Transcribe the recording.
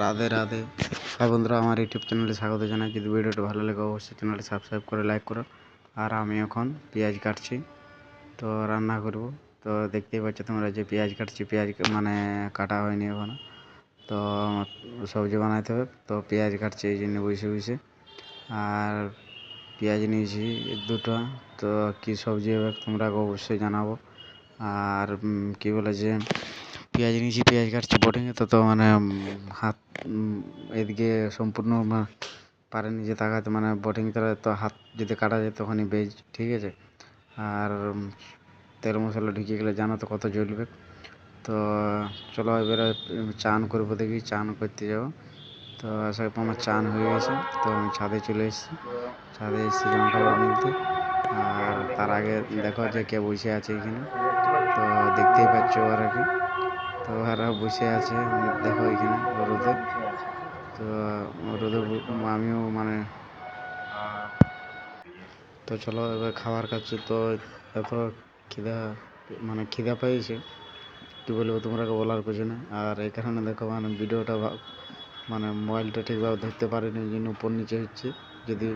Radhe Radhe. High বন্ধুরা, আমার YouTube চ্যানেলে স্বাগত জানাই। যদি ভিডিওটা ভালো লাগে অবশ্যই চ্যানেলটি সাবস্ক্রাইব করে লাইক করো। আর আমি এখন পেঁয়াজ কাটছি, তো রান্না করব। তো দেখতেই পাচ্ছ তোমরা যে পেঁয়াজ কাটছি, পেঁয়াজ মানে কাটা হয়নি এখনো। তো সবজি বানাইতে হবে, তো পেঁয়াজ কাটছি এই জন্য বসে বসে। আর পেঁয়াজ নিয়েছি দুটো, তো কী সবজি হবে তোমরা অবশ্যই জানাবো। আর কী বলে যে পেঁয়াজ নিয়েছি, পেঁয়াজ কাটছি বোটিংয়ে, তো মানে হাত এদিকে সম্পূর্ণ পারেনি যে তাকাতে, মানে বোটিং তারা তো হাত যদি কাটা যায় তখনই বেজ, ঠিক আছে। আর তেল মশলা ঢুকিয়ে গেলে জানো তো কত জ্বলবে। তো চলো এবারে চান করবো, দেখি চান করতে যাবো। তো আশা করি আমার চান হয়ে গেছে, তো আমি ছাদে চলে এসেছি। ছাদে এসেছি জামা কাপড় মিলতে। আর তার আগে দেখো যে কে বসে আছে এখানে, তো দেখতেই পাচ্ছ ওরা কি, তো ওরা বসে আছে দেখো এখানে রোদে। তো রোদে আমিও মানে, তো চলো এবার খাবার খাচ্ছি। তো এত খিদা মানে খিদা পেয়েছে কী বলবো তোমরাকে বলার কিছু না। আর এই কারণে দেখো মানে ভিডিওটা মানে মোবাইলটা ঠিকভাবে ধরতে পারিনি, ওই জন্য উপর নিচে হচ্ছে। যদি